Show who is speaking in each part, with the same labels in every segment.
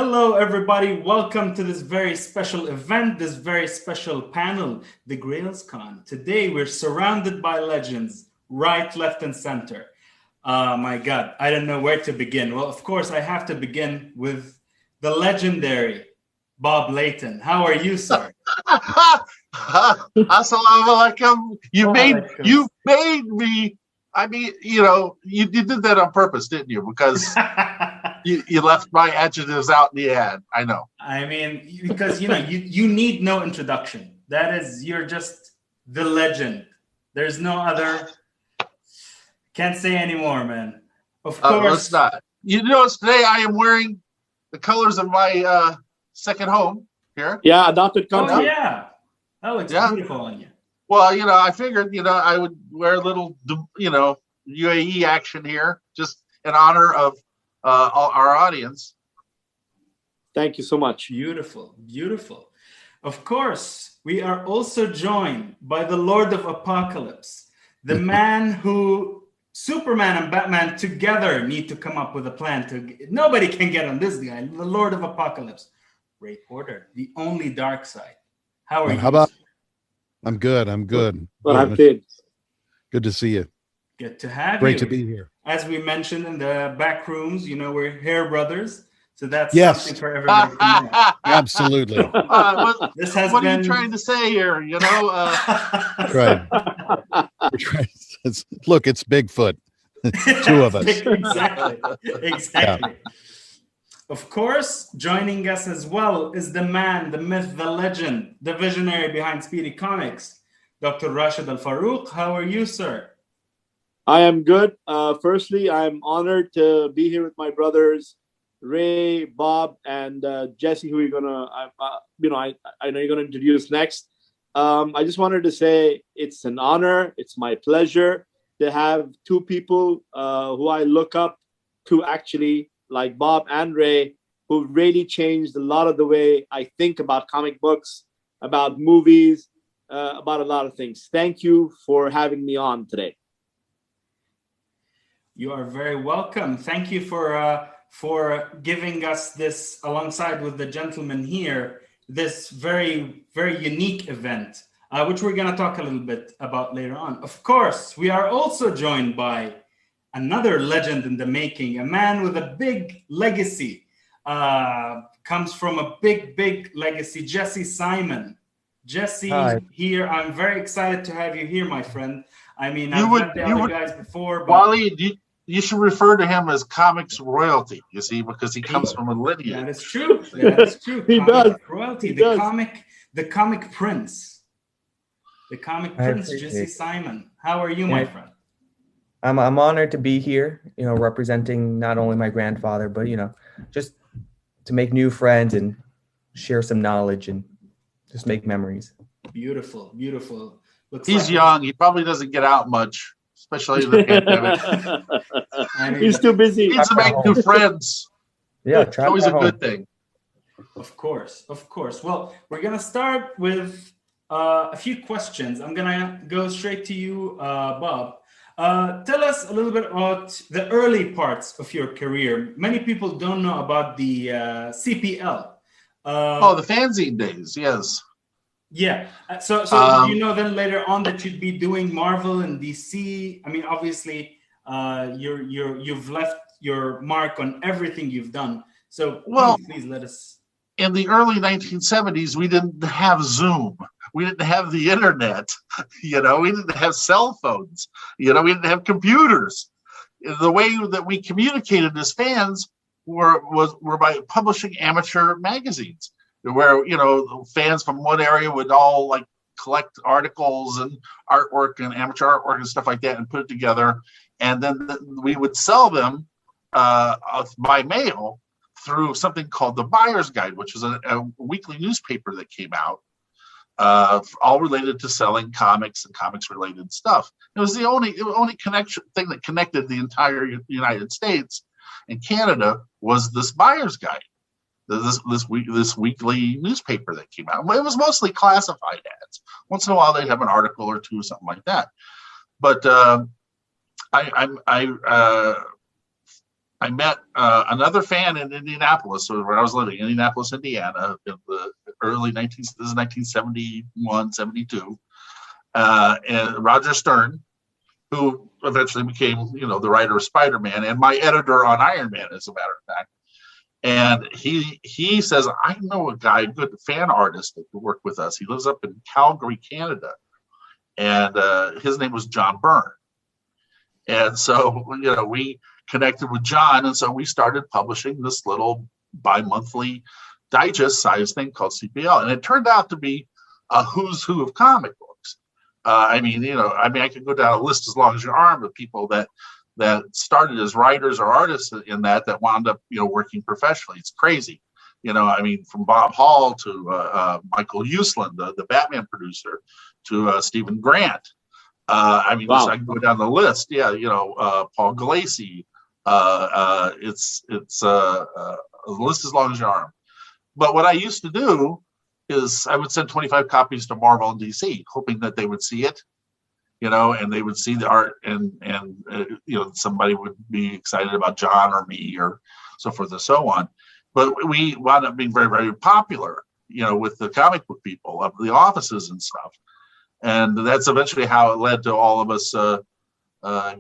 Speaker 1: Hello, everybody. Welcome to this very special event, this very special panel, the GrailzCON. Today, we're surrounded by legends, right, left, and center. My God, I don't know where to begin. Well, of course, I have to begin with the legendary Bob Layton. How are you, sir?
Speaker 2: Assalamu alaikum. You made me. I mean, you did that on purpose, didn't you? Because you left my adjectives out in the ad. I know.
Speaker 1: I mean, because you need no introduction. You're just the legend. There's no other. Can't say anymore, man. Of course.
Speaker 2: Let's not. Today I am wearing the colors of my second home here.
Speaker 3: Yeah, adopted country.
Speaker 1: Oh, yeah. That looks beautiful on you.
Speaker 2: Well, I figured, I would wear a little, UAE action here, just in honor of our audience.
Speaker 3: Thank you so much.
Speaker 1: Beautiful, beautiful. Of course, we are also joined by the Lord of Apocalypse, the man who Superman and Batman together need to come up with a plan. Nobody can get on this guy, the Lord of Apocalypse, Ray Porter, the only Darkseid. How are you?
Speaker 4: How about? I'm good.
Speaker 3: Well, I'm good.
Speaker 4: Good to see you.
Speaker 1: Good to have you.
Speaker 4: Great to be here.
Speaker 1: As we mentioned in the back rooms, we're hair brothers. So that's
Speaker 4: Yes.
Speaker 1: something for everybody to know.
Speaker 4: Absolutely.
Speaker 2: What are you trying to say here?
Speaker 4: Right. We're trying. Look, it's Bigfoot. Two of us.
Speaker 1: Exactly. Yeah. Of course, joining us as well is the man, the myth, the legend, the visionary behind Speedy Comics, Dr. Rashid Al Farooq. How are you, sir?
Speaker 3: I am good. Firstly, I'm honored to be here with my brothers, Ray, Bob, and Jesse, who you're gonna, I know you're gonna introduce next. I just wanted to say it's an honor. It's my pleasure to have two people who I look up to, actually, like Bob and Ray, who really changed a lot of the way I think about comic books, about movies, about a lot of things. Thank you for having me on today.
Speaker 1: You are very welcome. Thank you for giving us this, alongside with the gentleman here, this very, very unique event, which we're going to talk a little bit about later on. Of course, we are also joined by another legend in the making, a man with a big legacy, comes from a big legacy, Jesse Simon. Jesse, hi. Here, I'm very excited to have you here, my friend. I mean, I've met the other guys before. But
Speaker 2: Waleed, you should refer to him as comics royalty, you see, because he comes from a lineage.
Speaker 1: That is true. That is true.
Speaker 3: He does.
Speaker 1: Royalty, the comic prince. The comic prince, Jesse Simon. How are you, my friend?
Speaker 5: I'm honored to be here, representing not only my grandfather, but, just to make new friends and share some knowledge and just make memories.
Speaker 1: Beautiful, beautiful.
Speaker 2: He's young. He probably doesn't get out much, especially in the pandemic.
Speaker 3: He's too busy.
Speaker 2: He needs to make new friends.
Speaker 5: Yeah,
Speaker 2: it's always a good thing.
Speaker 1: Of course. Well, we're going to start with a few questions. I'm going to go straight to you, Bob. Tell us a little bit about the early parts of your career. Many people don't know about the CPL.
Speaker 2: The fanzine days, yes.
Speaker 1: Yeah. So then later on that you'd be doing Marvel and DC. I mean, obviously, you've left your mark on everything you've done. So please let us.
Speaker 2: In the early 1970s, we didn't have Zoom. We didn't have the internet. We didn't have cell phones. We didn't have computers. The way that we communicated as fans were by publishing amateur magazines, where fans from one area would all collect articles and artwork and amateur artwork and stuff like that and put it together, and then we would sell them by mail through something called the Buyer's Guide, which is a weekly newspaper that came out, all related to selling comics and comics-related stuff. It was the only thing that connected the entire United States and Canada was this Buyer's Guide, this weekly newspaper that came out. It was mostly classified ads. Once in a while, they'd have an article or two or something like that. But I met another fan in Indianapolis, where I was living, Indianapolis, Indiana, in the early 1971, 72. And Roger Stern, who eventually became, the writer of Spider-Man and my editor on Iron Man, as a matter of fact. And he says, I know a guy, a good fan artist that could work with us. He lives up in Calgary, Canada. And his name was John Byrne. And so, we connected with John. And so we started publishing this little bi-monthly digest size thing called CPL. And it turned out to be a who's who of comic books. I could go down a list as long as your arm of people that started as writers or artists in that wound up, working professionally. It's crazy. From Bob Hall to Michael Uslan, the Batman producer, to Stephen Grant.
Speaker 3: Wow.
Speaker 2: I can go down the list. Yeah, Paul Galassi. It's a list as long as your arm. But what I used to do is I would send 25 copies to Marvel and DC, hoping that they would see it, and they would see the art, and somebody would be excited about John or me or so forth and so on. But we wound up being very, very popular, with the comic book people of the offices and stuff. And that's eventually how it led to all of us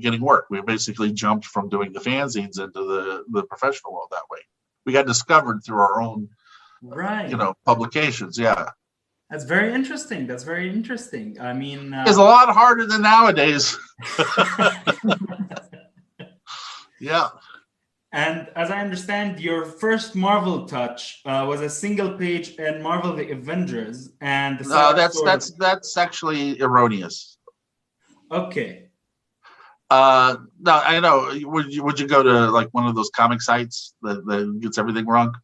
Speaker 2: getting work. We basically jumped from doing the fanzines into the professional world that way. We got discovered through our own, publications. Yeah.
Speaker 1: That's very interesting. It's
Speaker 2: a lot harder than nowadays. Yeah.
Speaker 1: And as I understand, your first Marvel touch was a single page in Marvel The Avengers, and
Speaker 2: that's actually erroneous.
Speaker 1: Okay.
Speaker 2: No, I know. Would you go to like one of those comic sites that gets everything wrong?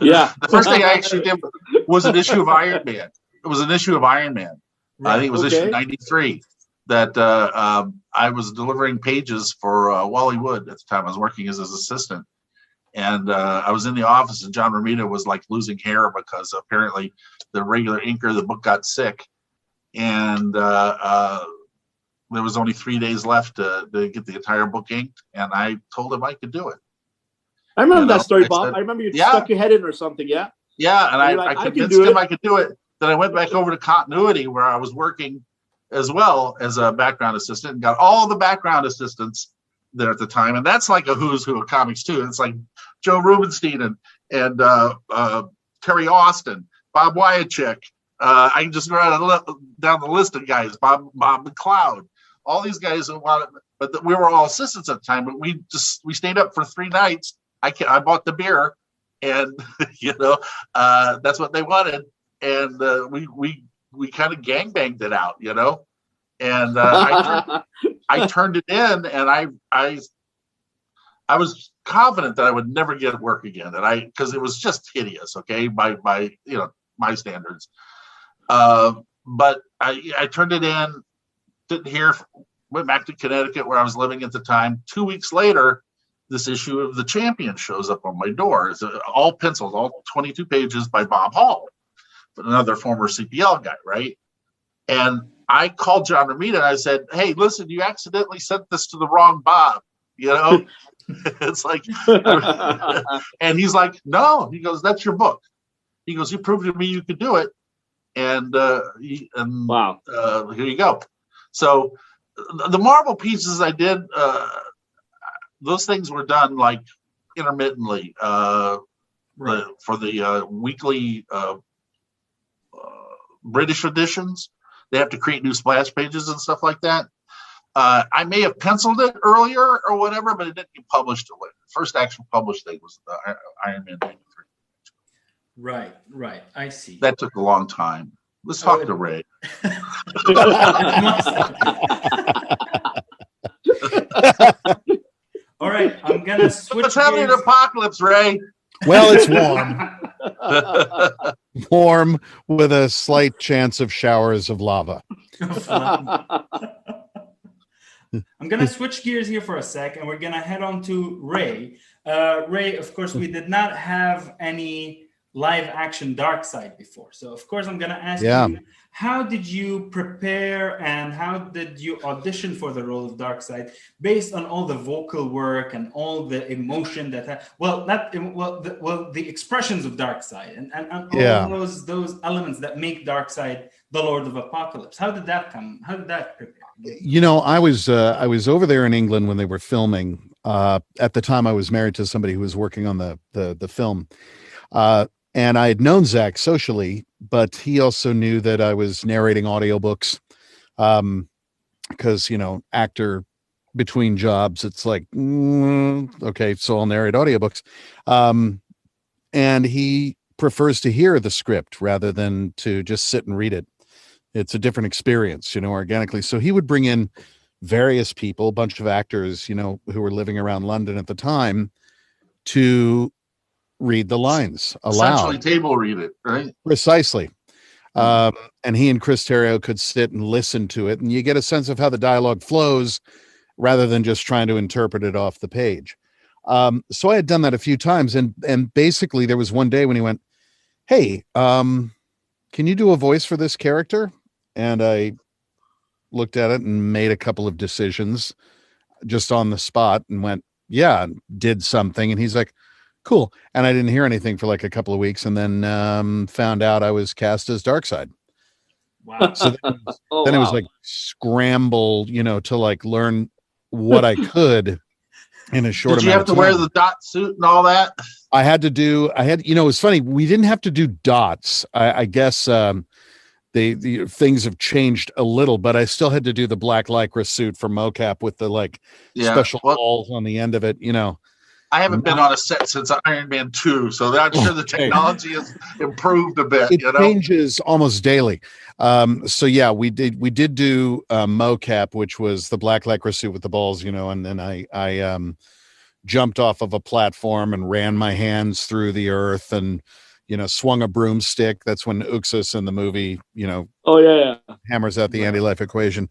Speaker 3: Yeah.
Speaker 2: The first thing I actually did was an issue of Iron Man. It was an issue of Iron Man. Right. I think it was issue 93 that I was delivering pages for Wally Wood at the time. I was working as his assistant. And I was in the office, and John Romita was like losing hair because apparently the regular inker of the book got sick. And there was only 3 days left to get the entire book inked. And I told him I could do it.
Speaker 3: I remember that story, Bob. I remember you stuck your head in or something, yeah?
Speaker 2: Yeah, and I convinced him I could do it. Then I went back over to Continuity, where I was working as well as a background assistant, and got all the background assistants there at the time. And that's like a who's who of comics, too. It's like Joe Rubenstein and Terry Austin, Bob Wyachek. I can just go down the list of guys, Bob McLeod, all these guys who wanted, but we were all assistants at the time. But we stayed up for 3 nights. I bought the beer, and that's what they wanted, and we kind of gangbanged it out, and I turned it in, and I was confident that I would never get work again, and because it was just hideous, okay, by my standards, but I turned it in, didn't hear, went back to Connecticut where I was living at the time. 2 weeks later, this issue of The Champion shows up on my door. It's all pencils, all 22 pages by Bob Hall, another former CPL guy, right? And I called John Romita and I said, hey, listen, you accidentally sent this to the wrong Bob, It's like, and he's like, no. He goes, that's your book. He goes, you proved to me you could do it. And wow. Here you go. So the Marvel pieces I did, those things were done like intermittently for the weekly British editions. They have to create new splash pages and stuff like that. I may have penciled it earlier or whatever, but it didn't get published till later. First actual published thing was the Iron Man 93.
Speaker 1: Right. I see.
Speaker 2: That took a long time. Let's talk to Ray.
Speaker 1: All right, I'm gonna switch.
Speaker 2: What's happening in Apocalypse, Ray?
Speaker 4: Well, it's warm. Warm with a slight chance of showers of lava.
Speaker 1: I'm gonna switch gears here for a sec, and we're gonna head on to Ray. Ray, of course, we did not have any live action Darkseid before. So of course I'm going to ask
Speaker 4: Yeah.
Speaker 1: you, how did you prepare and how did you audition for the role of Darkseid based on all the vocal work and all the emotion that the expressions of Darkseid and
Speaker 4: Yeah.
Speaker 1: all those elements that make Darkseid the Lord of Apocalypse? How did that come? How did that prepare?
Speaker 4: You know, I was over there in England when they were filming. At the time, I was married to somebody who was working on the film, and I had known Zach socially, but he also knew that I was narrating audiobooks, because actor between jobs, it's like okay, so I'll narrate audiobooks, and he prefers to hear the script rather than to just sit and read it. It's a different experience, organically. So he would bring in various people, a bunch of actors, who were living around London at the time, to read the lines aloud.
Speaker 2: Essentially table read it, right?
Speaker 4: Precisely. And he and Chris Terrio could sit and listen to it, and you get a sense of how the dialogue flows rather than just trying to interpret it off the page. So I had done that a few times, and basically there was one day when he went, "Hey, can you do a voice for this character?" And I looked at it and made a couple of decisions just on the spot and went, "Yeah," and did something. And he's like, "Cool." And I didn't hear anything for like a couple of weeks, and then found out I was cast as Darkseid.
Speaker 1: Wow.
Speaker 4: So then it was like scramble, to like learn what I could in a short amount of time.
Speaker 2: Did you have to wear the dot suit and all that?
Speaker 4: I had, it was funny. We didn't have to do dots. I guess the things have changed a little, but I still had to do the black lycra suit for mocap with the special balls on the end of it,
Speaker 2: I haven't been on a set since Iron Man 2, so I'm sure the technology has improved a bit.
Speaker 4: It changes almost daily. So yeah, we did do mocap, which was the black lycra suit with the balls, and then I jumped off of a platform and ran my hands through the earth and swung a broomstick. That's when Uxas in the movie, hammers out the anti-life equation.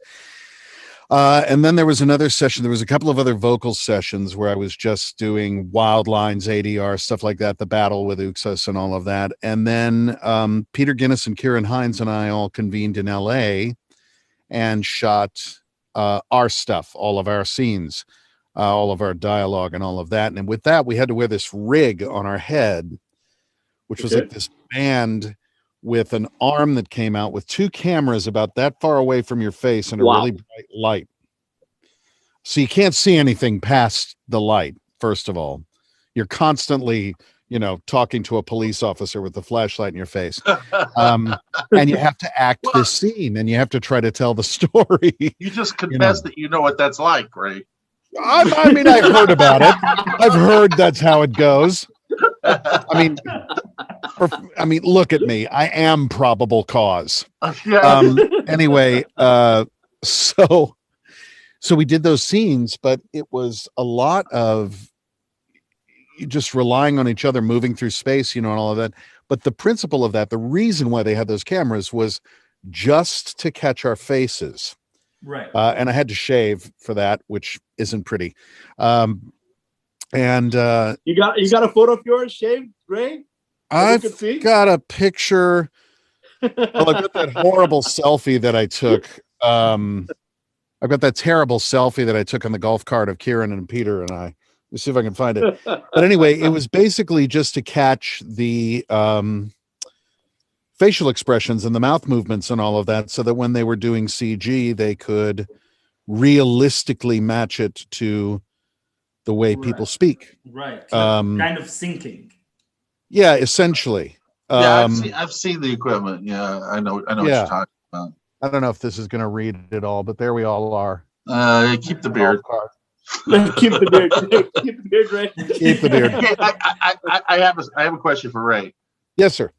Speaker 4: And then there was another session. There was a couple of other vocal sessions where I was just doing wild lines, ADR, stuff like that, the battle with Uxas and all of that. And then Peter Guinness and Kieran Hines and I all convened in LA and shot our stuff, all of our scenes, all of our dialogue and all of that. And with that, we had to wear this rig on our head, which was like this band with an arm that came out with two cameras about that far away from your face and a really bright light. So you can't see anything past the light, first of all. You're constantly, talking to a police officer with a flashlight in your face. And you have to act this scene and you have to try to tell the story.
Speaker 2: You just confessed that you know what that's like, Ray.
Speaker 4: I mean, I've heard about it. I've heard that's how it goes. I mean, look at me. I am probable cause. Anyway, so we did those scenes, but it was a lot of just relying on each other, moving through space, and all of that. But the principle of that, the reason why they had those cameras was just to catch our faces.
Speaker 1: Right.
Speaker 4: And I had to shave for that, which isn't pretty. And
Speaker 3: you got a photo of yours shaved, Ray?
Speaker 4: I've got a picture. Well, I've got that horrible selfie that I took. I've got that terrible selfie that I took on the golf cart of Kieran and Peter and I. Let's see if I can find it. But anyway, it was basically just to catch the facial expressions and the mouth movements and all of that, so that when they were doing CG, they could realistically match it to the way people speak.
Speaker 1: Right. Kind of syncing.
Speaker 4: Yeah, essentially.
Speaker 2: I've seen the equipment. Yeah, I know what you're talking about.
Speaker 4: I don't know if this is going to read it all, but there we all are.
Speaker 2: Keep the beard.
Speaker 3: Keep the beard. Keep the beard, Ray.
Speaker 4: Keep the beard.
Speaker 2: Okay, I have a question for Ray.
Speaker 4: Yes, sir.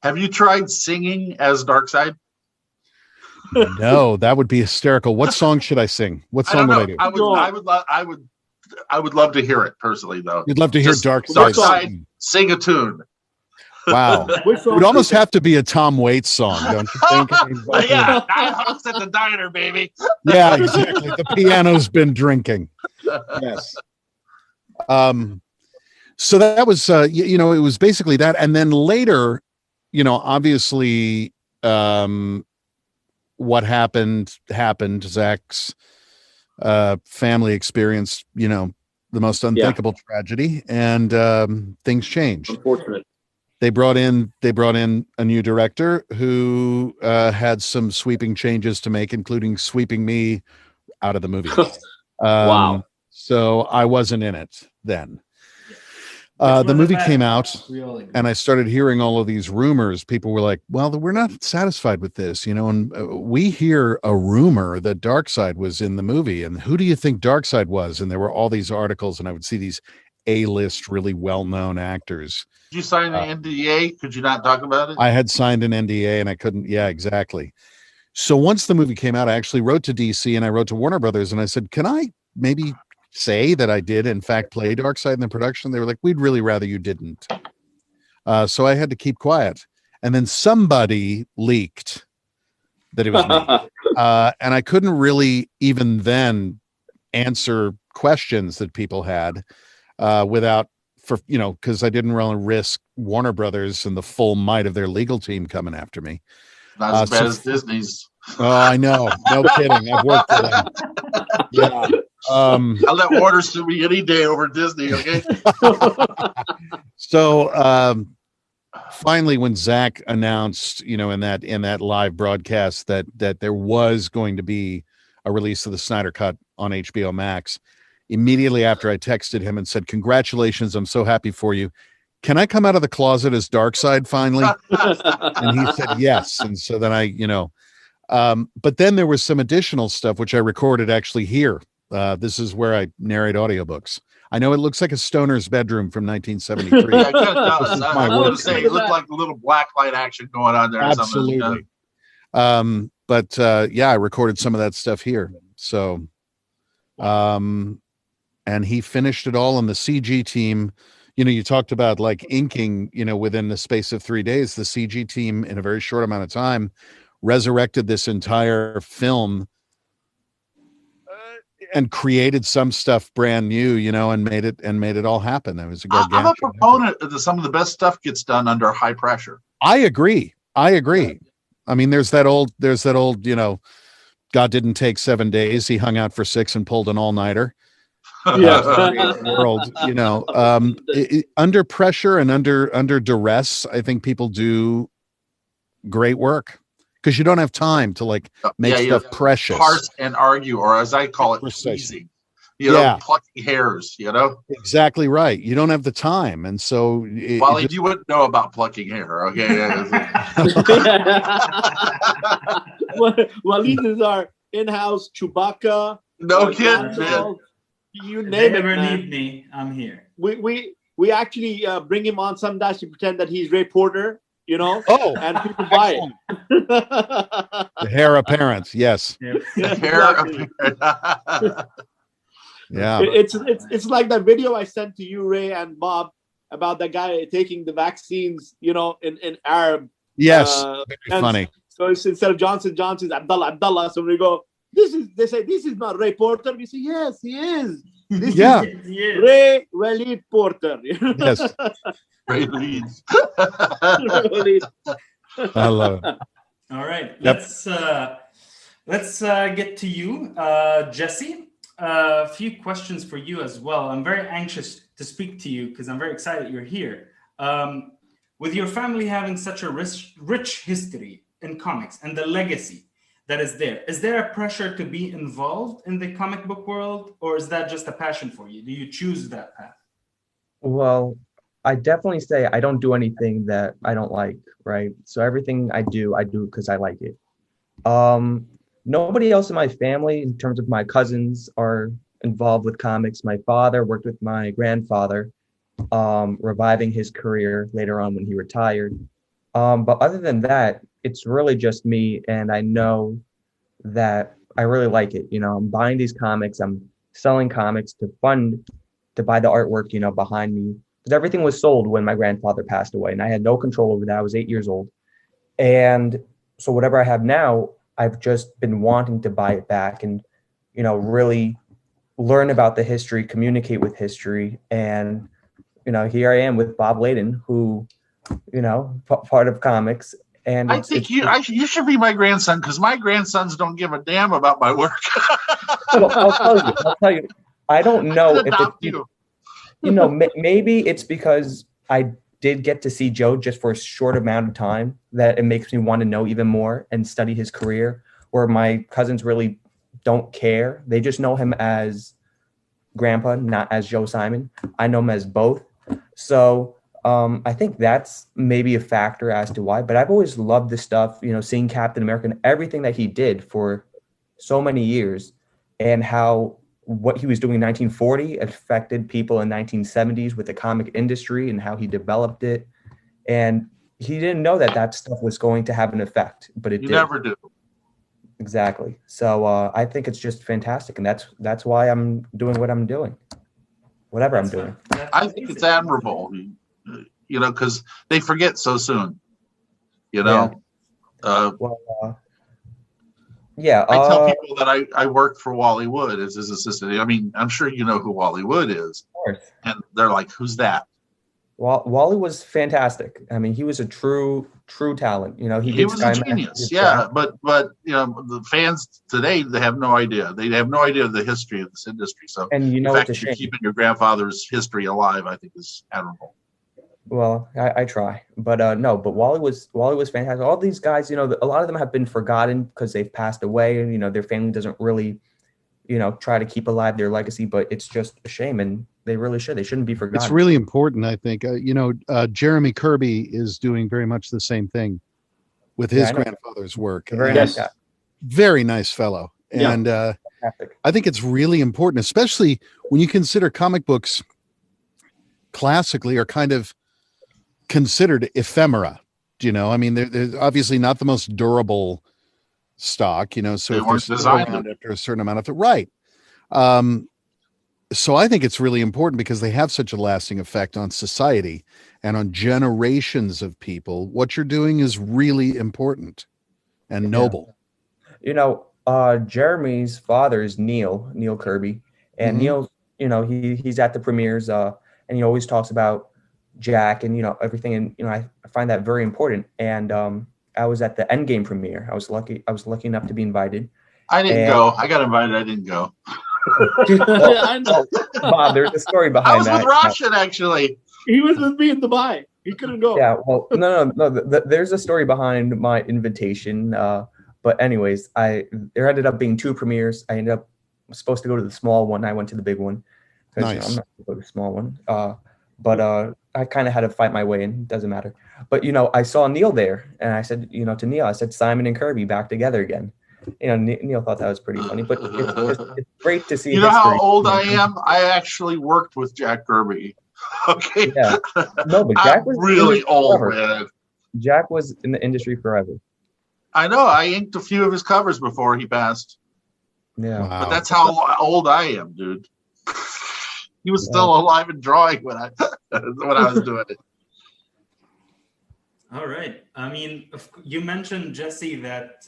Speaker 2: Have you tried singing as Darkseid?
Speaker 4: No, that would be hysterical. What song should I sing? What song would I do?
Speaker 2: I would love to hear it personally, though.
Speaker 4: You'd love to hear Darkseid
Speaker 2: sing a tune.
Speaker 4: Wow. It would almost have to be a Tom Waits song, don't you think?
Speaker 2: Yeah, Nighthawks at the diner, baby.
Speaker 4: Yeah, exactly. The piano's been drinking. Yes. So that was, it was basically that. And then later, obviously, what happened. Zach's family experienced, the most unthinkable tragedy, and things changed.
Speaker 3: Unfortunate.
Speaker 4: They brought in a new director who had some sweeping changes to make, including sweeping me out of the movie.
Speaker 3: Wow.
Speaker 4: So I wasn't in it then. The movie came out, and I started hearing all of these rumors. People were like, well, we're not satisfied with this, and we hear a rumor that Darkseid was in the movie. And who do you think Darkseid was? And there were all these articles, and I would see these A-list, really well-known actors.
Speaker 2: Did you sign an NDA? Could you not talk about it?
Speaker 4: I had signed an NDA, and I couldn't. Yeah, exactly. So once the movie came out, I actually wrote to DC, and I wrote to Warner Brothers, and I said, can I maybe say that I did in fact play Darkseid in the production? They were like, we'd really rather you didn't. So I had to keep quiet. And then somebody leaked that it was me. And I couldn't really even then answer questions that people had because I didn't want to risk Warner Brothers and the full might of their legal team coming after me.
Speaker 2: Not as bad as Disney's.
Speaker 4: Oh, I know. No kidding. I've worked for them. Yeah.
Speaker 2: I'll let Warner sue me any day over Disney, okay?
Speaker 4: So finally, when Zach announced, in that live broadcast that there was going to be a release of the Snyder Cut on HBO Max, immediately after I texted him and said, congratulations, I'm so happy for you. Can I come out of the closet as Darkseid finally? And he said yes. And so then but then there was some additional stuff which I recorded actually here. This is where I narrate audiobooks. I know it looks like a stoner's bedroom from 1973.
Speaker 2: Yeah, it kind of does. I was going to say, it looked like a little blacklight action going on there.
Speaker 4: Absolutely. But I recorded some of that stuff here. So, and he finished it all, and the CG team, you talked about like inking, within the space of 3 days. The CG team, in a very short amount of time, resurrected this entire film and created some stuff brand new, and made it all happen. It was
Speaker 2: I'm a proponent that some of the best stuff gets done under high pressure.
Speaker 4: I agree. I mean, there's that old, God didn't take 7 days. He hung out for 6 and pulled an all-nighter. World, under pressure and under duress, I think people do great work. Because you don't have time to make stuff precious,
Speaker 2: parse and argue, or as I call it, teasing. Plucking hairs.
Speaker 4: Exactly right. You don't have the time, and so
Speaker 2: Waleed, you wouldn't know about plucking hair, okay?
Speaker 3: Waleed is our in-house Chewbacca.
Speaker 2: No kidding, man.
Speaker 3: You name it,
Speaker 1: man. Need me, I'm here.
Speaker 3: We actually bring him on sometimes to pretend that he's Ray Porter. And people buy it.
Speaker 4: The hair appearance, yes.
Speaker 3: Exactly.
Speaker 4: Yeah.
Speaker 3: It's like that video I sent to you, Ray and Bob, about that guy taking the vaccines, in Arab.
Speaker 4: Yes, very funny.
Speaker 3: So it's instead of Johnson, Abdullah. So we go, they say this is not Ray Porter. We say, yes, he is. This is Ray Waleed Porter.
Speaker 4: Yes.
Speaker 2: Ray Leeds.
Speaker 4: I love it.
Speaker 1: All right.
Speaker 4: Yep.
Speaker 1: Let's get to you, Jesse. A few questions for you as well. I'm very anxious to speak to you because I'm very excited you're here. With your family having such a rich history in comics and the legacy that is there a pressure to be involved in the comic book world, or is that just a passion for you? Do you choose that path?
Speaker 5: Well, I definitely say I don't do anything that I don't like, right? So everything I do because I like it. Nobody else in my family, in terms of my cousins, are involved with comics. My father worked with my grandfather, reviving his career later on when he retired. But other than that, it's really just me, and I know that I really like it. I'm buying these comics, I'm selling comics to buy the artwork, behind me. Because everything was sold when my grandfather passed away, and I had no control over that. I was 8 years old. And so whatever I have now, I've just been wanting to buy it back and, really learn about the history, communicate with history, and, here I am with Bob Layton, who, part of comics. And
Speaker 2: I think you should be my grandson, because my grandsons don't give a damn about my work.
Speaker 5: Well, I'll tell you. I don't know if
Speaker 2: Adopt
Speaker 5: it's,
Speaker 2: you.
Speaker 5: maybe it's because I did get to see Joe just for a short amount of time that it makes me want to know even more and study his career, where my cousins really don't care. They just know him as Grandpa, not as Joe Simon. I know him as both. So I think that's maybe a factor as to why. But I've always loved this stuff, seeing Captain America and everything that he did for so many years, and how what he was doing in 1940 affected people in 1970s with the comic industry and how he developed it. And he didn't know that stuff was going to have an effect, but it did.
Speaker 2: You never do.
Speaker 5: Exactly. So I think it's just fantastic. And that's why I'm doing what I'm doing, whatever I'm doing.
Speaker 2: I think it's admirable, because they forget so soon,
Speaker 5: Yeah. Yeah.
Speaker 2: I tell people that I worked for Wally Wood as his assistant. I mean, I'm sure you know who Wally Wood is.
Speaker 5: Of course.
Speaker 2: And they're like, who's that?
Speaker 5: Wally was fantastic. I mean, he was a true talent.
Speaker 2: He was a genius. Yeah, but the fans today, they have no idea. They have no idea of the history of this industry. So,
Speaker 5: and
Speaker 2: the fact that you're keeping your grandfather's history alive, I think, is admirable.
Speaker 5: Well, I try, but no. But Wally was fantastic. All these guys, a lot of them have been forgotten because they've passed away, and their family doesn't really, try to keep alive their legacy. But it's just a shame, and they really should. They shouldn't be forgotten.
Speaker 4: It's really important, I think. Jeremy Kirby is doing very much the same thing with his grandfather's work.
Speaker 5: Very nice guy.
Speaker 4: Very nice fellow, and I think it's really important, especially when you consider comic books classically are kind of considered ephemera. I mean, they're obviously not the most durable stock, so if they're still around after a certain amount of time, right. So I think it's really important because they have such a lasting effect on society and on generations of people. What you're doing is really important and noble.
Speaker 5: Jeremy's father is Neil Kirby, and Neil, he's at the premieres, and he always talks about Jack and everything, and I find that very important. And I was at the Endgame premiere. I was lucky enough to be invited.
Speaker 2: I didn't go. I got invited. I didn't go.
Speaker 5: Bob, there's a story behind that.
Speaker 2: I was with Rashid, actually.
Speaker 3: He was with me in Dubai. He couldn't go.
Speaker 5: Yeah, well, no. There's a story behind my invitation. But anyways, there ended up being two premieres. I ended up supposed to go to the small one. I went to the big one.
Speaker 4: Nice.
Speaker 5: I'm not going to go to the small one. But I kind of had to fight my way in. It doesn't matter. But, I saw Neil there, and I said, to Neil, I said, Simon and Kirby back together again. Neil thought that was pretty funny, but it's great to see.
Speaker 2: You know how old I am? I actually worked with Jack Kirby. Okay.
Speaker 5: Yeah. No, but Jack was
Speaker 2: really old, man.
Speaker 5: Jack was in the industry forever.
Speaker 2: I know. I inked a few of his covers before he passed.
Speaker 5: Yeah.
Speaker 4: Wow.
Speaker 2: But that's how old I am, dude. He was still alive and drawing when I was doing it.
Speaker 1: All right. I mean, you mentioned, Jesse, that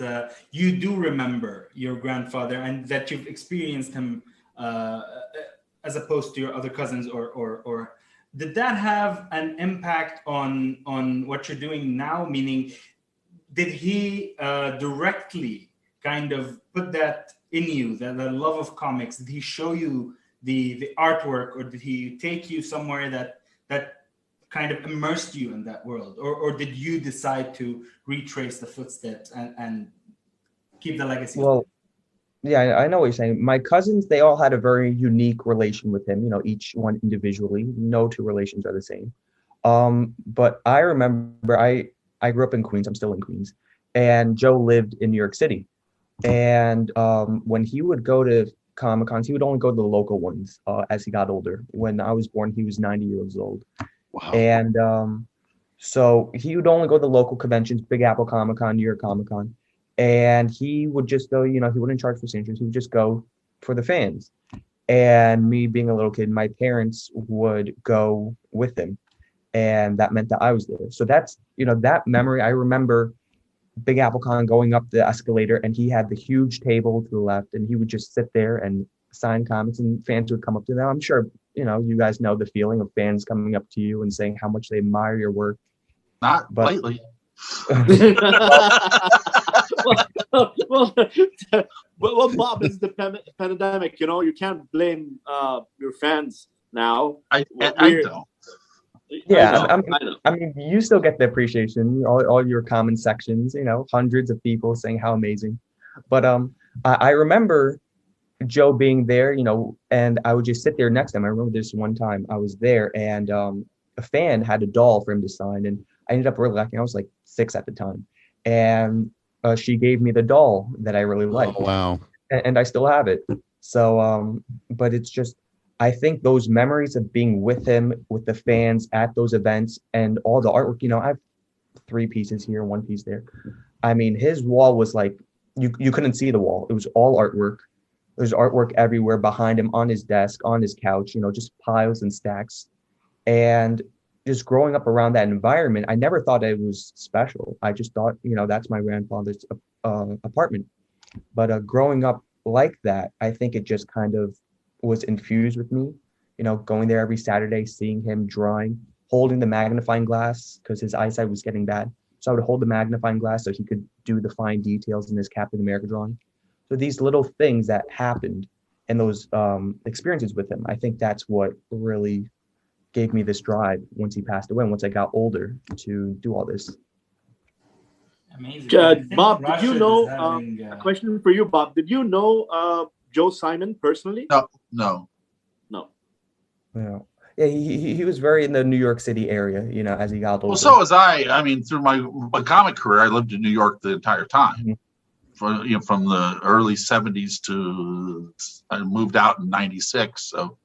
Speaker 1: you do remember your grandfather and that you've experienced him as opposed to your other cousins, or did that have an impact on what you're doing now? Meaning, did he directly kind of put that in you, the love of comics? Did he show you the artwork, or did he take you somewhere that kind of immersed you in that world, or did you decide to retrace the footsteps and keep the legacy?
Speaker 5: Well, yeah, I know what you're saying. My cousins, they all had a very unique relation with him, each one individually. No two relations are the same. But I remember I grew up in Queens. I'm still in Queens. And Joe lived in New York City. And when he would go to Comic-Cons, he would only go to the local ones as he got older. When I was born, he was 90 years old.
Speaker 4: Wow.
Speaker 5: And so he would only go to the local conventions, Big Apple Comic-Con, New York Comic-Con. And he would just go, he wouldn't charge for entrance. He would just go for the fans. And me being a little kid, my parents would go with him. And that meant that I was there. So that's, that memory. I remember Big Apple Con going up the escalator, and he had the huge table to the left, and he would just sit there and sign comics, and fans would come up to them. I'm sure you guys know the feeling of fans coming up to you and saying how much they admire your work.
Speaker 2: Not
Speaker 5: But-
Speaker 2: lately.
Speaker 3: well, Bob, it's the pandemic. You can't blame your fans now.
Speaker 2: I
Speaker 3: We're-
Speaker 2: don't.
Speaker 5: Yeah,
Speaker 3: I know.
Speaker 5: I mean, you still get the appreciation, all your comment sections, hundreds of people saying how amazing. But I remember Joe being there, and I would just sit there next to him. I remember this one time I was there, and a fan had a doll for him to sign, and I ended up really liking. I was like 6 at the time, and she gave me the doll that I really liked.
Speaker 4: Oh, wow.
Speaker 5: And I still have it. So, but it's just, I think those memories of being with him, with the fans at those events, and all the artwork. I have 3 pieces here, 1 piece there. I mean, his wall was like you couldn't see the wall. It was all artwork. There's artwork everywhere behind him, on his desk, on his couch. Just piles and stacks. And just growing up around that environment, I never thought it was special. I just thought, that's my grandfather's apartment. But growing up like that, I think it just kind of was infused with me, going there every Saturday, seeing him drawing, holding the magnifying glass because his eyesight was getting bad. So I would hold the magnifying glass so he could do the fine details in his Captain America drawing. So these little things that happened and those experiences with him, I think that's what really gave me this drive once he passed away and once I got older to do all this.
Speaker 1: Amazing. I think
Speaker 3: Bob, did
Speaker 1: Rashid
Speaker 3: you know,
Speaker 1: is having,
Speaker 3: a question for you, Bob, did you know Joe Simon personally?
Speaker 2: No.
Speaker 5: Yeah, he was very in the New York City area, as he got older.
Speaker 2: Well, so was I. I mean, through my comic career, I lived in New York the entire time.
Speaker 5: Mhm.
Speaker 2: From the early '70s to I moved out in '96. So,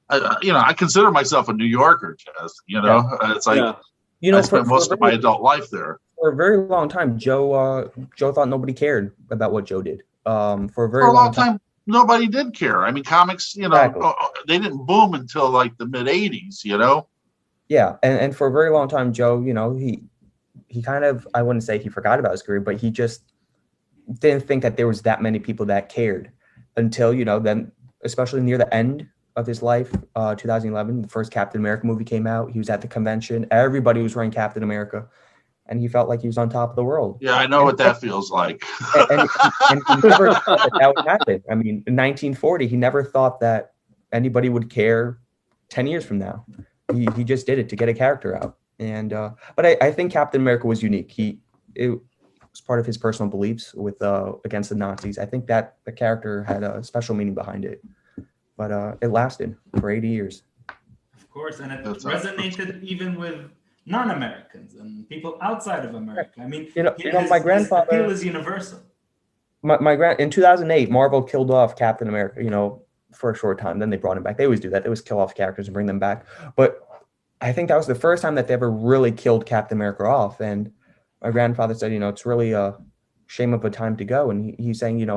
Speaker 2: I consider myself a New Yorker. It's like I spent most of my adult life there.
Speaker 5: For a very long time, Joe thought nobody cared about what Joe did. For a very
Speaker 2: For a
Speaker 5: long time,
Speaker 2: nobody did care. I mean, comics,
Speaker 5: Exactly.
Speaker 2: they didn't boom until like the mid '80s.
Speaker 5: Yeah, and for a very long time, Joe, he kind of, I wouldn't say he forgot about his career, but he just didn't think that there was that many people that cared until, then, especially near the end of his life, 2011, the first Captain America movie came out. He was at the convention. Everybody was wearing Captain America, and he felt like he was on top of the world.
Speaker 2: Yeah, I know what that feels like.
Speaker 5: and he never thought that would happen. I mean, in 1940, he never thought that anybody would care 10 years from now. He just did it to get a character out. And but I think Captain America was unique. It was part of his personal beliefs with against the Nazis. I think that the character had a special meaning behind it. But it lasted for 80 years.
Speaker 1: Of course, and it resonated even with non-Americans and people outside of America. I mean,
Speaker 5: my grandfather,
Speaker 1: his appeal is universal.
Speaker 5: In 2008, Marvel killed off Captain America, for a short time. Then they brought him back. They always do that. They always kill off characters and bring them back. But I think that was the first time that they ever really killed Captain America off. And my grandfather said, it's really a shame of a time to go. And he's saying,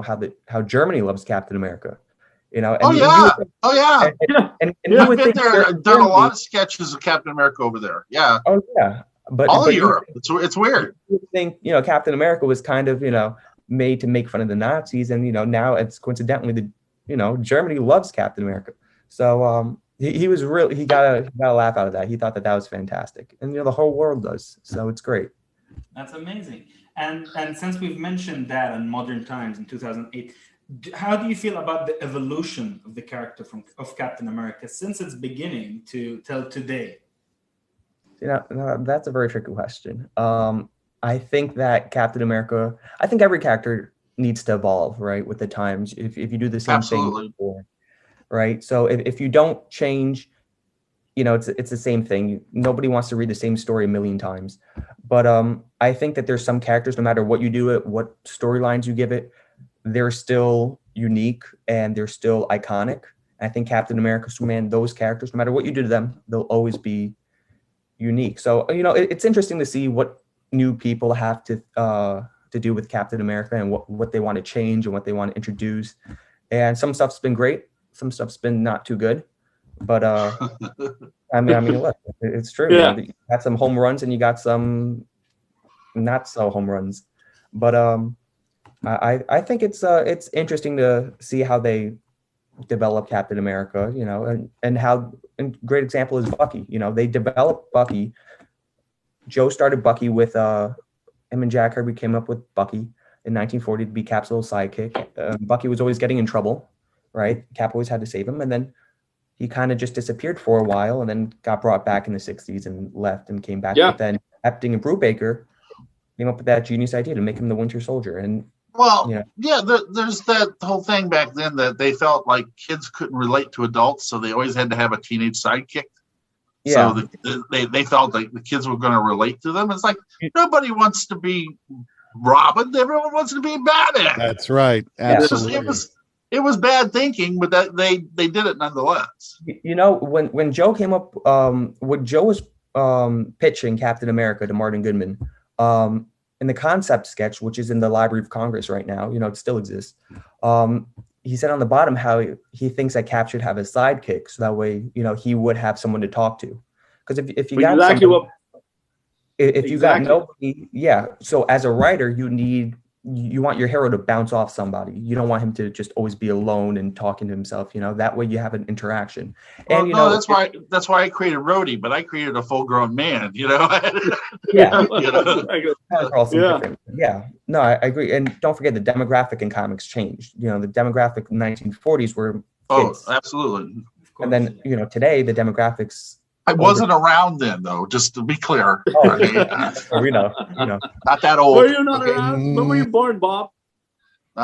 Speaker 5: how Germany loves Captain America. And
Speaker 2: oh yeah.
Speaker 5: And
Speaker 2: I've been there. Done a lot of sketches of Captain America over there. Yeah.
Speaker 5: Oh yeah. But
Speaker 2: all of Europe. It's weird.
Speaker 5: You think Captain America was kind of made to make fun of the Nazis, and now it's coincidentally Germany loves Captain America. So he was really he got a laugh out of that. He thought that was fantastic, and the whole world does. So it's great.
Speaker 1: That's amazing. And since we've mentioned that in modern times in 2008. How do you feel about the evolution of the character of Captain America since its beginning till today?
Speaker 5: That's a very tricky question. I think that Captain America, I think every character needs to evolve, right, with the times. If you do the same thing before, right? So if you don't change, it's the same thing. Nobody wants to read the same story a million times. But I think that there's some characters, no matter what you do it, what storylines you give it, they're still unique and they're still iconic. I think Captain America, Superman, those characters, no matter what you do to them, they'll always be unique. So, it's interesting to see what new people have to do with Captain America and what they want to change and what they want to introduce. And some stuff's been great. Some stuff's been not too good. But, I mean, look, it's true.
Speaker 3: Yeah.
Speaker 5: You got some home runs and you got some not so home runs. But, I think it's interesting to see how they develop Captain America, and how, and great example is Bucky. They developed Bucky. Joe started Bucky with him and Jack Kirby came up with Bucky in 1940 to be Cap's little sidekick. Bucky was always getting in trouble, right? Cap always had to save him, and then he kind of just disappeared for a while, and then got brought back in the 60s and left and came back.
Speaker 3: Yeah.
Speaker 5: But then Epting and Brubaker came up with that genius idea to make him the Winter Soldier. And
Speaker 2: there's that whole thing back then that they felt like kids couldn't relate to adults, so they always had to have a teenage sidekick.
Speaker 5: Yeah.
Speaker 2: So they felt like the kids were going to relate to them. It's like nobody wants to be Robin. Everyone wants to be Batman.
Speaker 4: That's right. Absolutely.
Speaker 2: It was bad thinking, but that they did it nonetheless.
Speaker 5: When Joe came up, when Joe was pitching Captain America to Martin Goodman, in the concept sketch, which is in the Library of Congress right now, it still exists. He said on the bottom how he thinks that Cap should have a sidekick, so that way, he would have someone to talk to. Because if you got you got nobody, So as a writer, you want your hero to bounce off somebody. You don't want him to just always be alone and talking to himself. That way you have an interaction. And
Speaker 2: that's why I created Rhodey, but I created a full-grown man.
Speaker 5: Yeah. Yeah. No, I agree. And don't forget the demographic in comics changed. The demographic in the 1940s were kids.
Speaker 2: Oh, absolutely.
Speaker 5: And then today the demographics.
Speaker 2: I wasn't around then, though. Just to be clear.
Speaker 5: We know.
Speaker 2: Not that old.
Speaker 3: Were you not around? When were you born, Bob?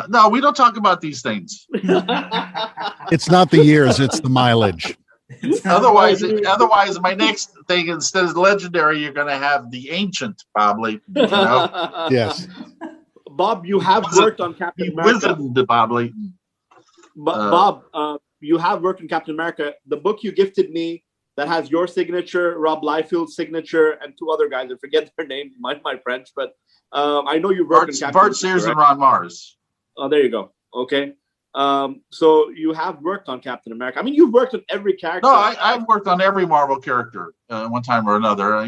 Speaker 2: No, we don't talk about these things.
Speaker 4: It's not the years; it's the mileage.
Speaker 2: Otherwise, my next thing, instead of legendary, you're going to have the ancient, probably.
Speaker 4: Yes.
Speaker 3: Bob, you have worked on Captain America.
Speaker 2: Probably.
Speaker 3: Bob, you have worked on Captain America. The book you gifted me that has your signature, Rob Liefeld's signature, and two other guys. I forget their name, my French, but I know you've worked on Captain
Speaker 2: Bart Sears and Ron Mars.
Speaker 3: Oh, there you go. Okay. So you have worked on Captain America. I mean, you've worked on every character.
Speaker 2: No, I've worked on every Marvel character one time or another,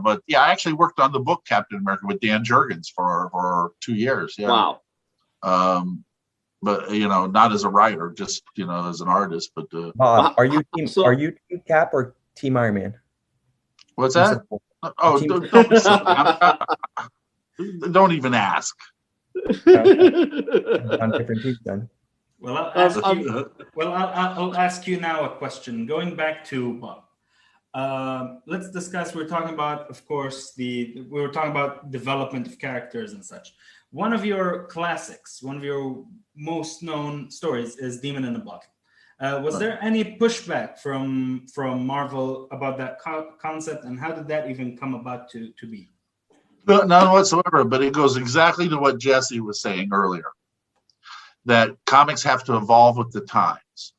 Speaker 2: but I actually worked on the book Captain America with Dan Jurgens for 2 years. Yeah.
Speaker 3: Wow.
Speaker 2: But not as a writer, just as an artist. But
Speaker 5: are you team Cap or Team Iron Man?
Speaker 2: What's that? Oh, don't even ask.
Speaker 5: On different teams then.
Speaker 1: Well, I'll ask you now a question. Going back to Bob, let's discuss. We're talking about, of course, we were talking about development of characters and such. One of your classics, one of your most known stories is Demon in a Bottle. Was there any pushback from Marvel about that concept, and how did that even come about to be?
Speaker 2: None whatsoever, but it goes exactly to what Jesse was saying earlier, that comics have to evolve with the times.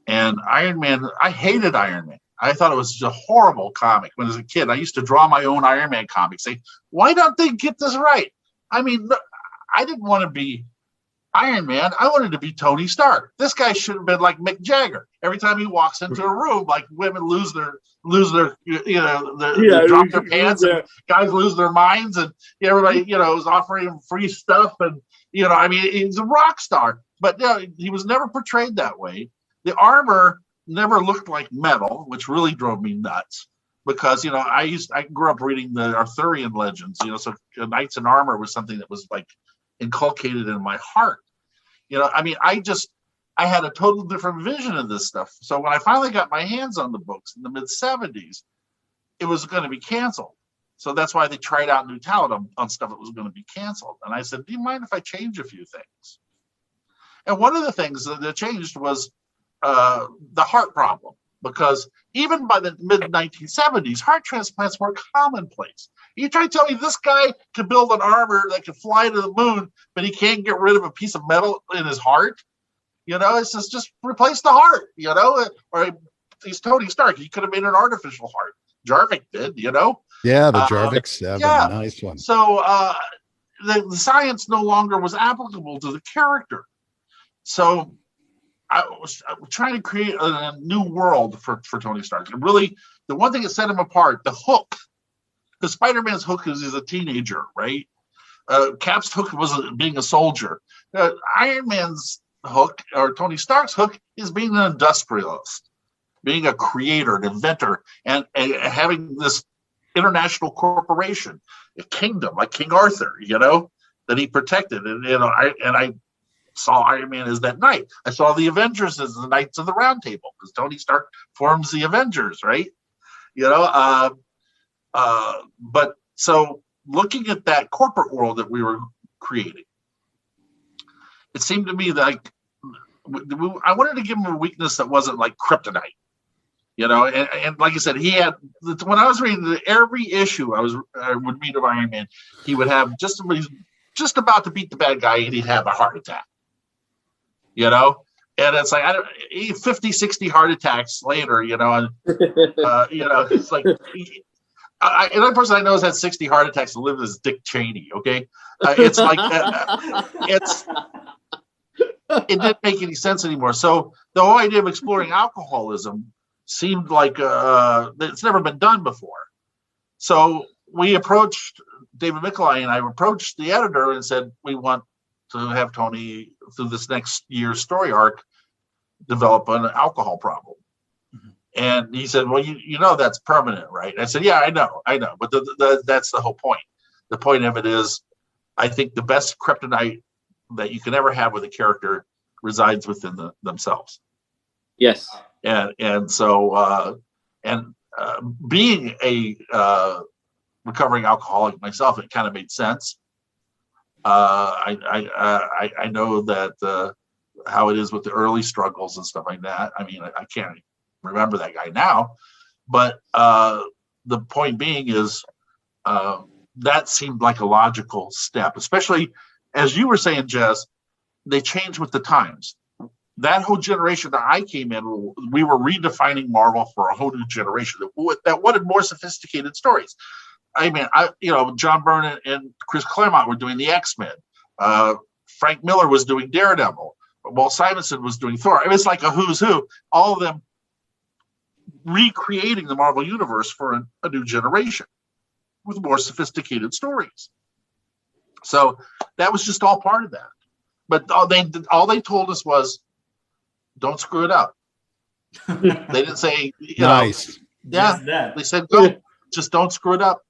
Speaker 2: And Iron Man, I hated Iron Man. I thought it was just a horrible comic when I was a kid. I used to draw my own Iron Man comics, say, why don't they get this right? I mean, I didn't want to be Iron Man. I wanted to be Tony Stark. This guy should have been like Mick Jagger. Every time he walks into a room, like women lose their drop their pants, and guys lose their minds, and everybody, is offering him free stuff, and he's a rock star. But he was never portrayed that way. The armor never looked like metal, which really drove me nuts. Because I grew up reading the Arthurian legends, so knights in armor was something that was like inculcated in my heart. I had a total different vision of this stuff. So when I finally got my hands on the books in the mid 70s, it was going to be canceled. So that's why they tried out new talent on stuff that was going to be canceled. And I said, do you mind if I change a few things? And one of the things that changed was the heart problem. Because even by the mid-1970s, heart transplants were commonplace. You try to tell me this guy could build an armor that could fly to the moon, but he can't get rid of a piece of metal in his heart? It's just replace the heart, Or he's Tony Stark. He could have made an artificial heart. Jarvik did,
Speaker 4: Yeah, the Jarviks have a nice one.
Speaker 2: So the science no longer was applicable to the character. So I was trying to create a new world for Tony Stark. And really, the one thing that set him apart, the hook, because Spider-Man's hook is he's a teenager, right? Cap's hook was being a soldier. Iron Man's hook, or Tony Stark's hook, is being an industrialist, being a creator, an inventor, and having this international corporation, a kingdom like King Arthur, that he protected. And I saw Iron Man as that knight. I saw the Avengers as the Knights of the Round Table, because Tony Stark forms the Avengers, right? But so looking at that corporate world that we were creating, it seemed to me like I wanted to give him a weakness that wasn't like kryptonite, and like I said, he had, when I was reading every issue I would read of Iron Man, he would have just about to beat the bad guy, and he'd have a heart attack, and it's like 50, 60 heart attacks later, and it's like another person I know has had 60 heart attacks and lived as Dick Cheney. Okay, it's like it didn't make any sense anymore. So the whole idea of exploring alcoholism seemed like it's never been done before. So we approached David Michelai, and I approached the editor and said, we want to have Tony, through this next year's story arc, develop an alcohol problem. And he said, well, that's permanent, right? I said, yeah, I know. But that's the whole point. The point of it is, I think the best kryptonite that you can ever have with a character resides within themselves.
Speaker 3: Yes.
Speaker 2: And so being a recovering alcoholic myself, it kind of made sense. I know that how it is with the early struggles and stuff like that. I mean, I can't remember that guy now, but the point being is that seemed like a logical step, especially as you were saying, Jess, they changed with the times. That whole generation that I came in, we were redefining Marvel for a whole new generation that wanted more sophisticated stories. I mean, John Byrne and Chris Claremont were doing the X-Men. Frank Miller was doing Daredevil. Walt Simonson was doing Thor. I mean, it's like a who's who. All of them recreating the Marvel Universe for a new generation with more sophisticated stories. So that was just all part of that. But all they told us was, don't screw it up. They didn't say,
Speaker 4: nice.
Speaker 2: They said, go, just don't screw it up.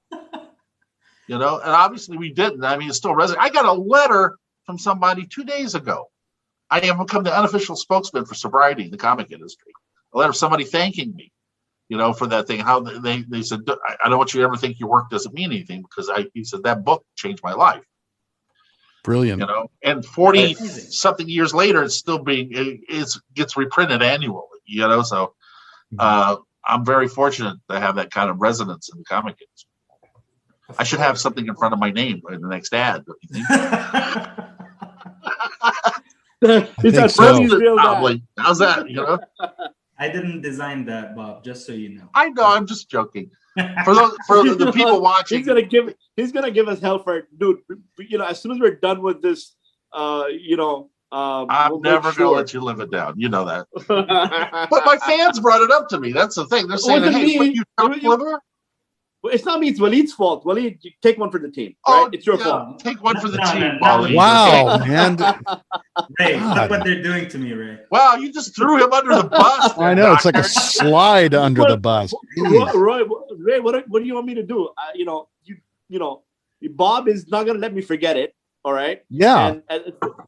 Speaker 2: And obviously we didn't. I mean, it's still resonating. I got a letter from somebody 2 days ago. I have become the unofficial spokesman for sobriety in the comic industry. A letter of somebody thanking me, for that thing. How they said, I don't want you to ever think your work doesn't mean anything, because he said that book changed my life.
Speaker 4: Brilliant.
Speaker 2: And 40 something years later, it's still gets reprinted annually, so I'm very fortunate to have that kind of resonance in the comic industry. I should have something in front of my name in the next ad. Don't you think?
Speaker 3: It's
Speaker 2: probably. How's that?
Speaker 1: I didn't design that, Bob. Just so you know.
Speaker 2: I know. I'm just joking. For the people watching,
Speaker 3: he's gonna give us hell for it, dude. As soon as we're done with this,
Speaker 2: I'm never gonna let you live it down. You know that. But my fans brought it up to me. That's the thing. They're saying, "Hey, what, you top liver?"
Speaker 3: Well, it's not me. It's Waleed's fault. Waleed, you take one for the team. Right? It's your fault.
Speaker 2: Take one for the team, Waleed.
Speaker 4: Wow, man.
Speaker 1: Ray, look what they're doing to me, Ray.
Speaker 2: Wow, you just threw him under the bus.
Speaker 4: I know, it's like a slide under the bus.
Speaker 3: Ray, what do you want me to do? Bob is not gonna let me forget it. All right.
Speaker 4: Yeah.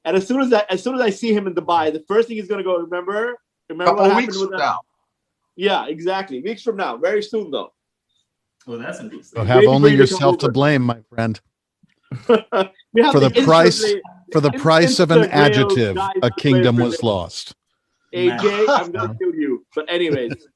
Speaker 3: And as soon as I see him in Dubai, the first thing he's gonna go, remember what happened with that? Now. Yeah, exactly. Weeks from now. Very soon, though.
Speaker 1: Oh, that's interesting.
Speaker 4: So have only yourself to blame, my friend. For the price of an adjective, a kingdom was lost.
Speaker 3: AJ, I'm gonna kill you. But anyways.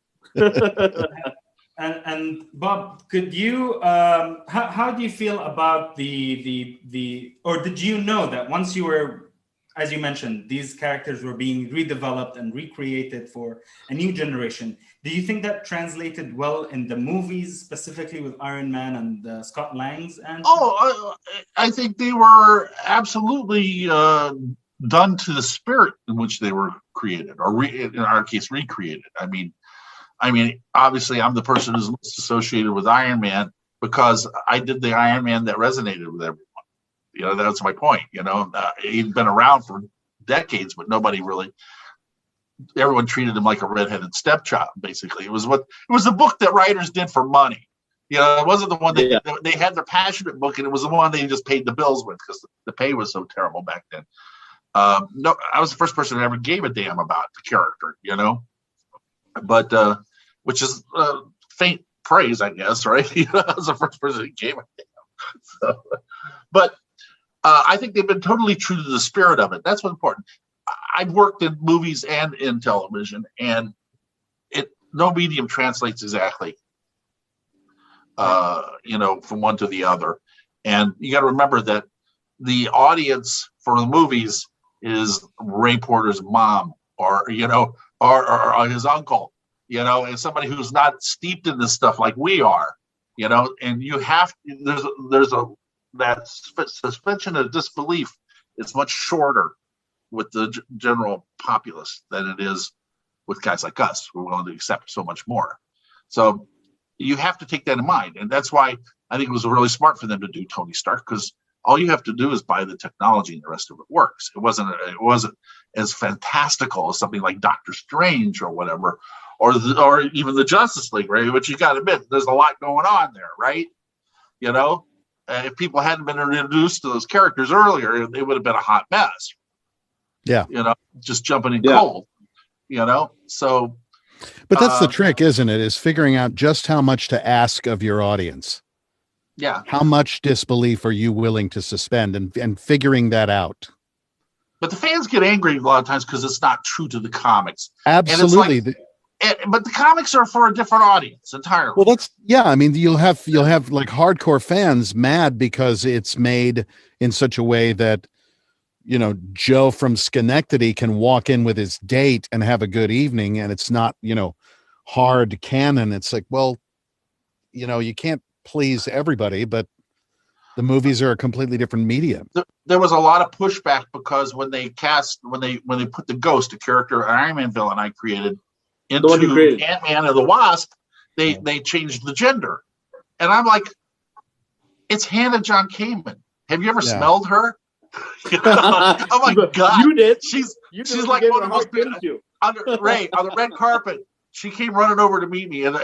Speaker 1: And Bob, could you how do you feel about the or did you know that once you were, as you mentioned, these characters were being redeveloped and recreated for a new generation? Do you think that translated well in the movies, specifically with Iron Man and Scott Lang's?
Speaker 2: I think they were absolutely done to the spirit in which they were created, or in our case, recreated. I mean, obviously, I'm the person who's most associated with Iron Man because I did the Iron Man that resonated with everyone. That's my point. He'd been around for decades, but nobody really. Everyone treated him like a redheaded stepchild. Basically, it was the book that writers did for money. You know, it wasn't the one that they had their passionate book, and it was the one they just paid the bills with because the pay was so terrible back then. No, I was the first person that ever gave a damn about the character, you know, but which is faint praise, I guess, right? You know, I was the first person that gave a damn. So, but I think they've been totally true to the spirit of it. That's what's important. I've worked in movies and in television, and no medium translates exactly, you know, from one to the other. And you got to remember that the audience for the movies is Ray Porter's mom, or you know, or his uncle, you know, and somebody who's not steeped in this stuff like we are, you know. And you have that suspension of disbelief is much shorter with the general populace than it is with guys like us who are willing to accept so much more. So you have to take that in mind, and that's why I think it was really smart for them to do Tony Stark, because all you have to do is buy the technology and the rest of it works. It wasn't as fantastical as something like Doctor Strange or whatever, or even the Justice League, right? But you got to admit, there's a lot going on there, right? You know, if people hadn't been introduced to those characters earlier, it would have been a hot mess.
Speaker 4: Yeah,
Speaker 2: you know, just jumping in cold. You know, so.
Speaker 4: But that's the trick, isn't it? Is figuring out just how much to ask of your audience.
Speaker 2: Yeah.
Speaker 4: How much disbelief are you willing to suspend, and figuring that out?
Speaker 2: But the fans get angry a lot of times because it's not true to the comics.
Speaker 4: Absolutely.
Speaker 2: But the comics are for a different audience entirely.
Speaker 4: Well, I mean, you'll have like hardcore fans mad because it's made in such a way that, you know, Joe from Schenectady can walk in with his date and have a good evening, and it's not, you know, hard canon. It's like, well, you know, you can't please everybody, but the movies are a completely different medium.
Speaker 2: There was a lot of pushback because when they put the Ghost, a character, an Iron Man villain I created, into Ant-Man and the Wasp, they changed the gender, and I'm like, it's Hannah John Kamen. Have you ever smelled her? Oh my God!
Speaker 3: You did.
Speaker 2: She's like one of the most on the red carpet. She came running over to meet me, and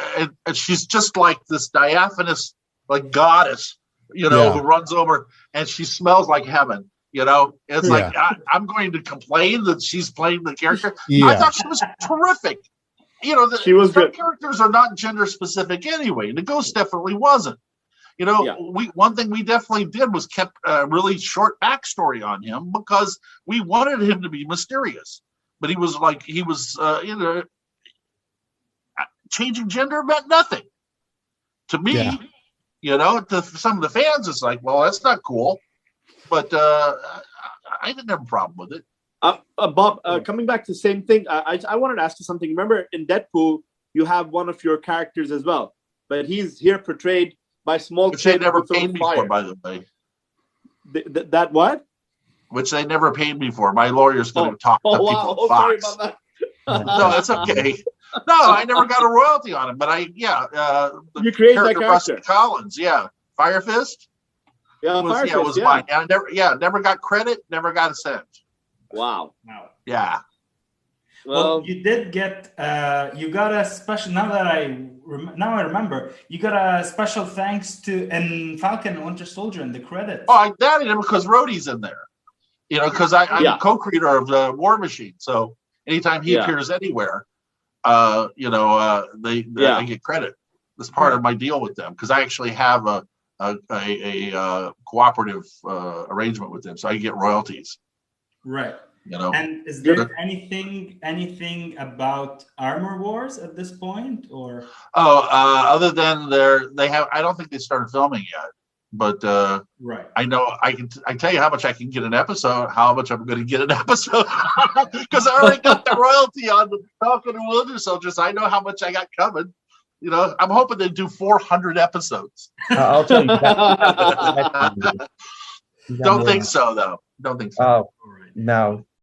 Speaker 2: she's just like this diaphanous, like goddess, you know, who runs over, and she smells like heaven. You know, it's like I'm going to complain that she's playing the character. Yeah. I thought she was terrific. You know, some characters are not gender specific anyway. The Ghost definitely wasn't. You know, one thing we definitely did was kept a really short backstory on him because we wanted him to be mysterious. But he was you know, changing gender meant nothing to me. Yeah. You know, to some of the fans, it's like, well, that's not cool. But I didn't have a problem with it.
Speaker 3: Bob, coming back to the same thing, I wanted to ask you something. Remember, in Deadpool, you have one of your characters as well, but he's here portrayed by small.
Speaker 2: Which they never paid me for, by the way.
Speaker 3: That what?
Speaker 2: Which they never paid me for. My lawyer's going to talk to people at Fox.
Speaker 3: Sorry about that.
Speaker 2: No, that's okay. No, I never got a royalty on him, but
Speaker 3: you created that character.
Speaker 2: Rusty Collins, Fire Fist. Was mine. And I never got credit, never got a cent.
Speaker 3: Wow.
Speaker 2: Yeah.
Speaker 1: Well, you did get you got a special. Now I remember, you got a special thanks to in Falcon and Winter Soldier in the credits.
Speaker 2: Oh, I added him because Rhodey's in there. You know, because I'm a co-creator of the War Machine, so anytime he appears anywhere, I get credit. That's part of my deal with them because I actually have a cooperative arrangement with them, so I get royalties.
Speaker 1: Right.
Speaker 2: You know.
Speaker 1: And is there anything about Armor Wars at this point, or?
Speaker 2: Other than they have. I don't think they started filming yet, but
Speaker 1: right.
Speaker 2: I know I tell you how much I can get an episode, how much I'm going to get an episode, because I already got the royalty on the Falcon and Winter Soldier, so I know how much I got coming. You know, I'm hoping they do 400 episodes.
Speaker 5: I'll tell you.
Speaker 2: Don't think so, though. Don't think so.
Speaker 5: Oh, no.